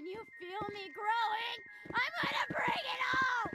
Can you feel me growing? I'm gonna bring it all!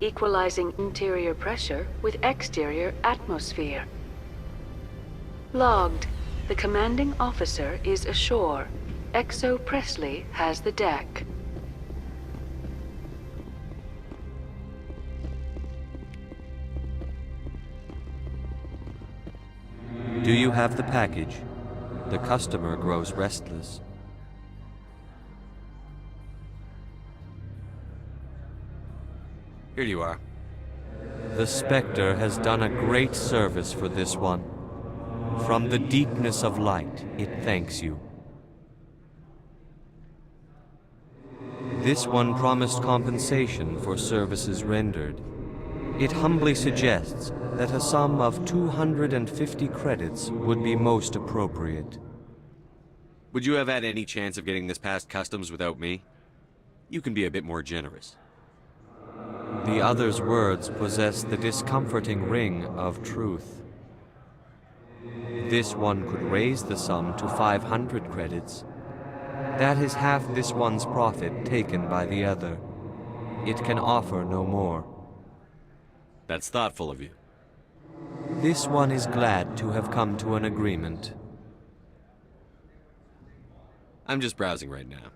Equalizing interior pressure with exterior atmosphere. Logged. The commanding officer is ashore. Exo Presley has the deck. Do you have the package? The customer grows restless. Here you are. The Spectre has done a great service for this one. From the deepness of light, it thanks you. This one promised compensation for services rendered. It humbly suggests that a sum of 250 credits would be most appropriate. Would you have had any chance of getting this past customs without me? You can be a bit more generous. The other's words possess the discomforting ring of truth. This one could raise the sum to 500 credits. That is half this one's profit taken by the other. It can offer no more. That's thoughtful of you. This one is glad to have come to an agreement. I'm just browsing right now.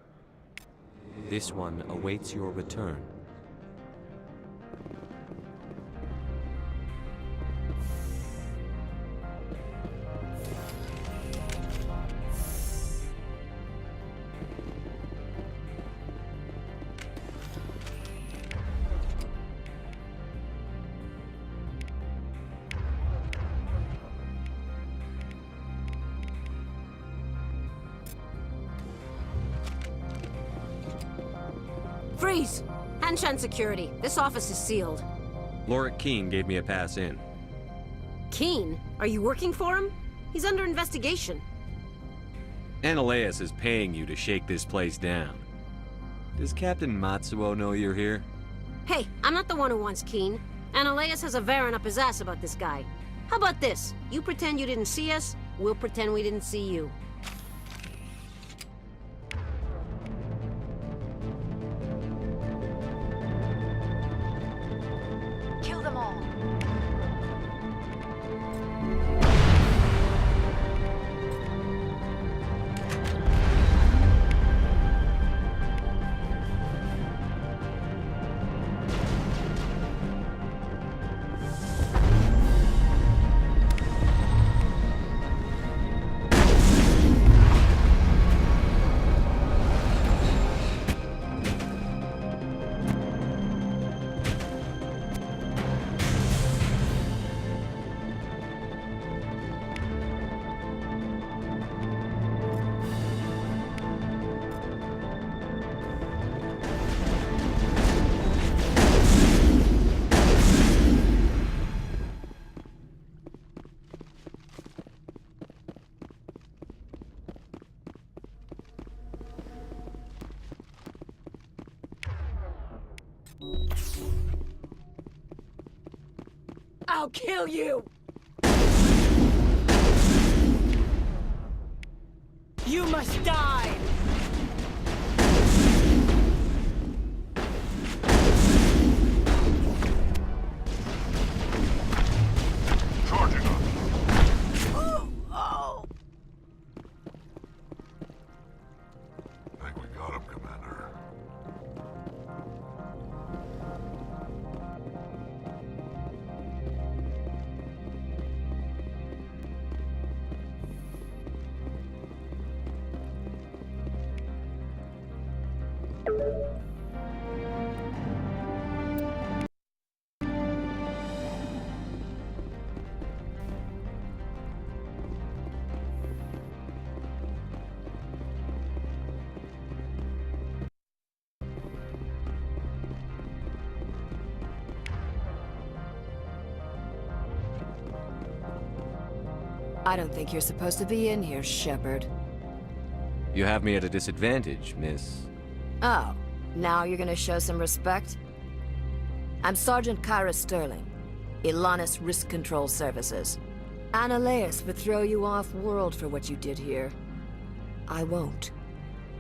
This one awaits your return. Freeze! Hanshan security. This office is sealed. Lorik Qui gave me a pass in. Keen? Are you working for him? He's under investigation. Anoleis is paying you to shake this place down. Does Captain Matsuo know you're here? Hey, I'm not the one who wants Keen. Anoleis has a Varen up his ass about this guy. How about this? You pretend you didn't see us, we'll pretend we didn't see you. Kill them all. I'll kill you! You must die! Charging up. Oh! I think we got him, Commander. I don't think you're supposed to be in here, Shepard. You have me at a disadvantage, miss. Oh, now you're gonna show some respect? I'm Sergeant Kaira Stirling, Ilanis Risk Control Services. Anoleis would throw you off-world for what you did here. I won't.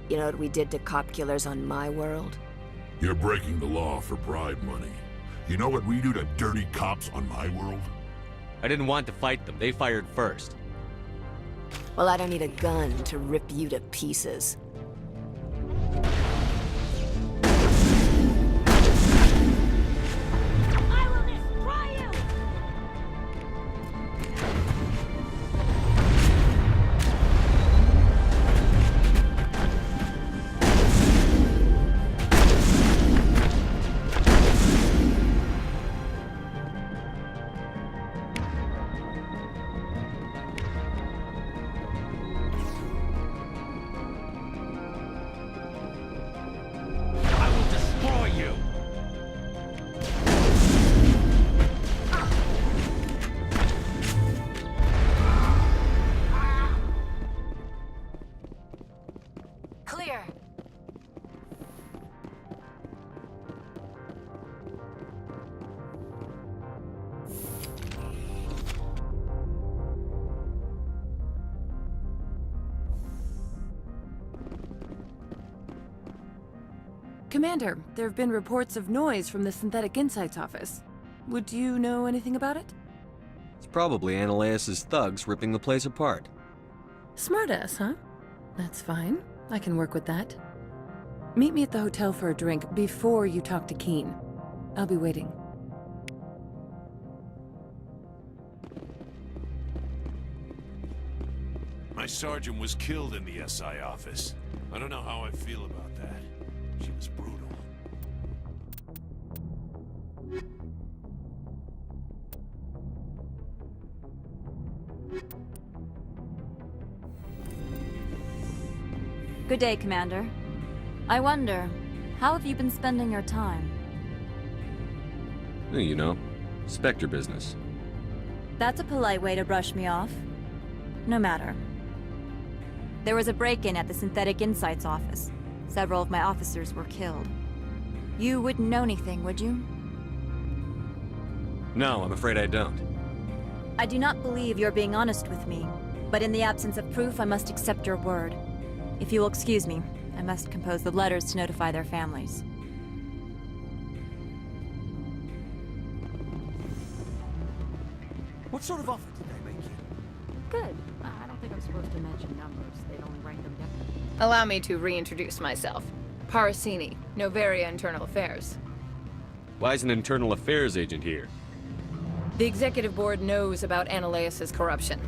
You know what we did to cop killers on my world? You're breaking the law for bribe money. You know what we do to dirty cops on my world? I didn't want to fight them. They fired first. Well, I don't need a gun to rip you to pieces. I will destroy you! Clear. Commander, there have been reports of noise from the Synthetic Insights office. Would you know anything about it? It's probably Anoleis' thugs ripping the place apart. Smartass, huh? That's fine. I can work with that. Meet me at the hotel for a drink before you talk to Keen. I'll be waiting. My sergeant was killed in the SI office. I don't know how I feel about that. She was brutal. Good day, Commander. I wonder, how have you been spending your time? You know, Spectre business. That's a polite way to brush me off. No matter. There was a break-in at the Synthetic Insights office. Several of my officers were killed. You wouldn't know anything, would you? No, I'm afraid I don't. I do not believe you're being honest with me, but in the absence of proof, I must accept your word. If you will excuse me, I must compose the letters to notify their families. What sort of offer did they make you? Good. I don't think I'm supposed to mention numbers. They'd only write them down. Allow me to reintroduce myself. Parasini, Noveria Internal Affairs. Why is an internal affairs agent here? The executive board knows about Anoleis' corruption.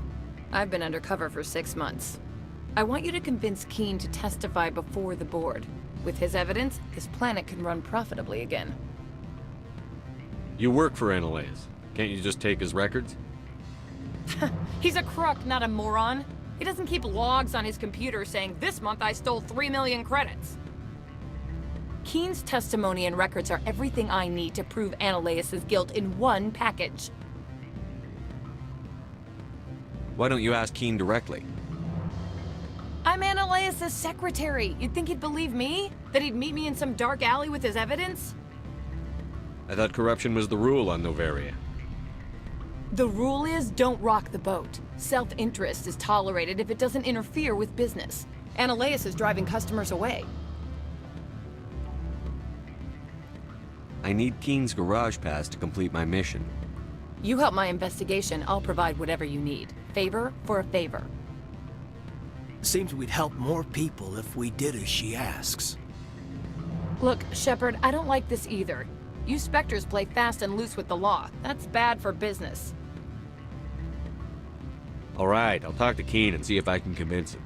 I've been undercover for 6 months. I want you to convince Keen to testify before the board. With his evidence, this planet can run profitably again. You work for Anoleis. Can't you just take his records? He's a crook, not a moron. He doesn't keep logs on his computer saying, "This month I stole 3 million credits." Keen's testimony and records are everything I need to prove Anoleis' guilt in one package. Why don't you ask Keen directly? I'm Anoleis' secretary. You'd think he'd believe me? That he'd meet me in some dark alley with his evidence? I thought corruption was the rule on Noveria. The rule is, don't rock the boat. Self-interest is tolerated if it doesn't interfere with business. Anoleis is driving customers away. I need Keen's garage pass to complete my mission. You help my investigation, I'll provide whatever you need. Favor for a favor. Seems we'd help more people if we did as she asks. Look, Shepard, I don't like this either. You Spectres play fast and loose with the law. That's bad for business. All right, I'll talk to Keen and see if I can convince him.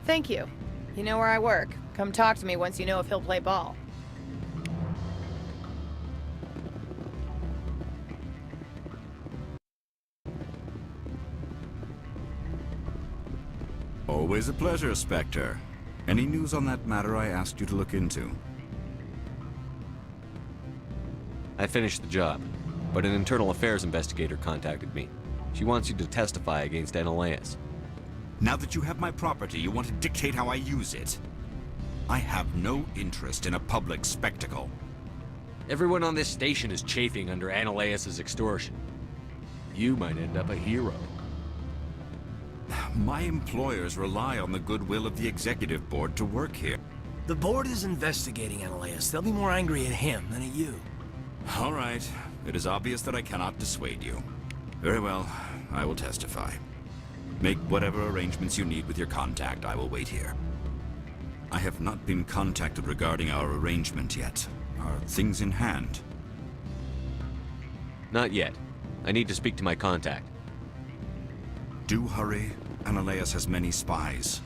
Thank you. You know where I work. Come talk to me once you know if he'll play ball. Always a pleasure, Spectre. Any news on that matter I asked you to look into? I finished the job, but an internal affairs investigator contacted me. She wants you to testify against Anoleis. Now that you have my property, you want to dictate how I use it. I have no interest in a public spectacle. Everyone on this station is chafing under Anoleis' extortion. You might end up a hero. My employers rely on the goodwill of the executive board to work here. The board is investigating Anoleis. They'll be more angry at him than at you. All right. It is obvious that I cannot dissuade you. Very well. I will testify. Make whatever arrangements you need with your contact. I will wait here. I have not been contacted regarding our arrangement yet. Are things in hand? Not yet. I need to speak to my contact. Do hurry. Anoleis has many spies.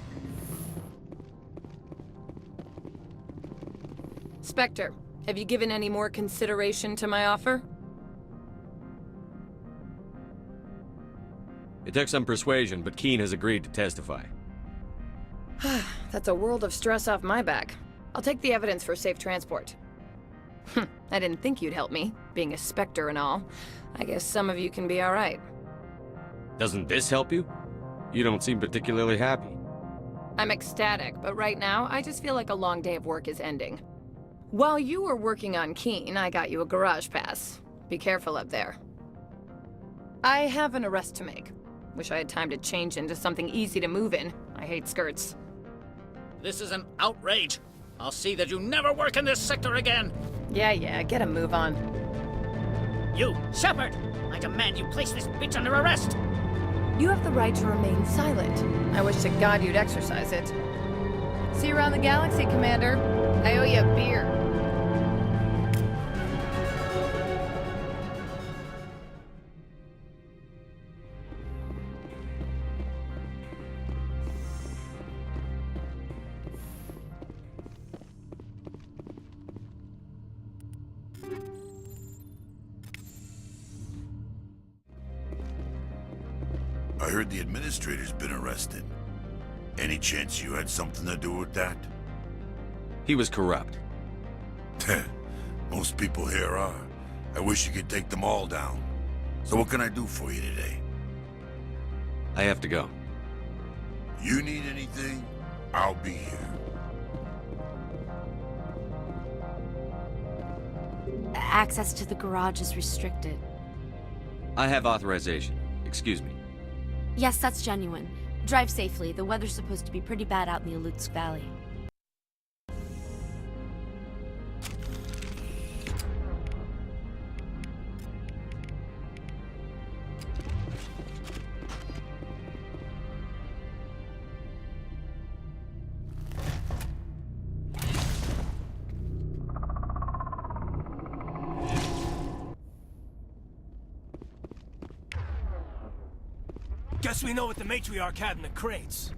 Spectre, have you given any more consideration to my offer? It took some persuasion, but Keen has agreed to testify. That's a world of stress off my back. I'll take the evidence for safe transport. I didn't think you'd help me, being a Spectre and all. I guess some of you can be alright. Doesn't this help you? You don't seem particularly happy. I'm ecstatic, but right now, I just feel like a long day of work is ending. While you were working on Keen, I got you a garage pass. Be careful up there. I have an arrest to make. Wish I had time to change into something easy to move in. I hate skirts. This is an outrage. I'll see that you never work in this sector again. Yeah, get a move on. You, Shepard! I demand you place this bitch under arrest! You have the right to remain silent. I wish to God you'd exercise it. See you around the galaxy, Commander. I owe you a beer. I heard the administrator's been arrested. Any chance you had something to do with that? He was corrupt. Most people here are. I wish you could take them all down. So what can I do for you today? I have to go. You need anything? I'll be here. Access to the garage is restricted. I have authorization. Excuse me. Yes, that's genuine. Drive safely. The weather's supposed to be pretty bad out in the Alutsk Valley. Guess we know what the matriarch had in the crates.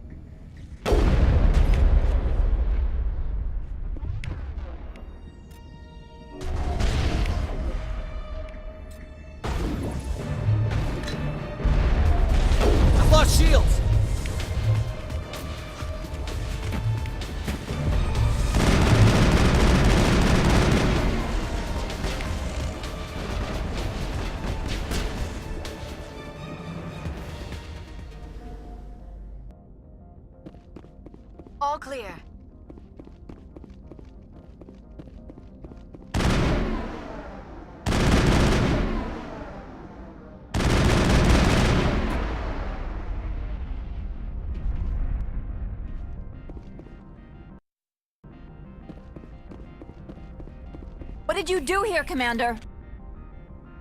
I've lost shields! All clear. What did you do here, Commander?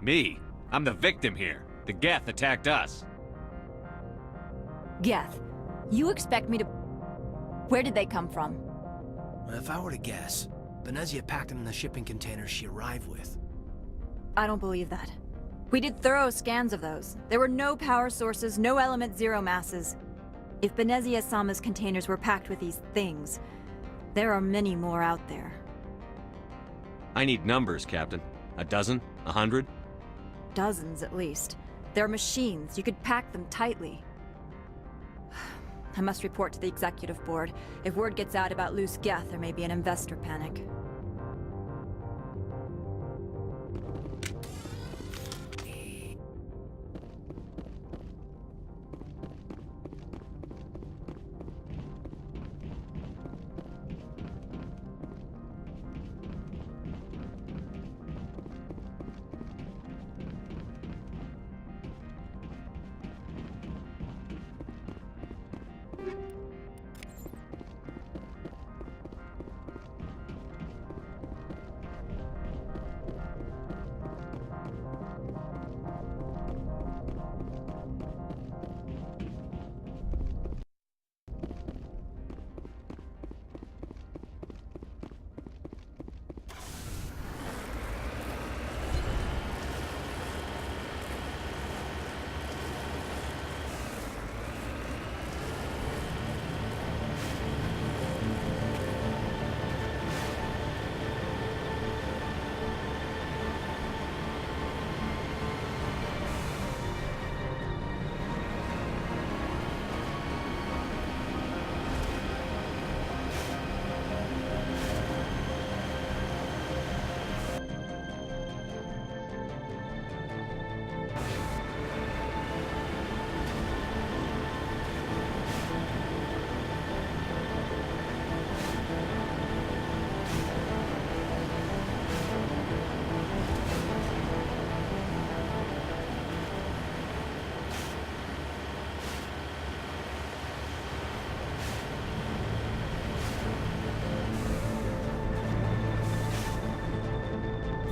Me? I'm the victim here. The Geth attacked us. Geth, you expect me to... Where did they come from? If I were to guess, Venezia packed them in the shipping containers she arrived with. I don't believe that. We did thorough scans of those. There were no power sources, no element zero masses. If Venezia-sama's containers were packed with these things, there are many more out there. I need numbers, Captain. A dozen? 100? Dozens, at least. They're machines. You could pack them tightly. I must report to the executive board. If word gets out about loose Geth, there may be an investor panic.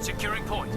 Securing point.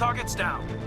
targets down.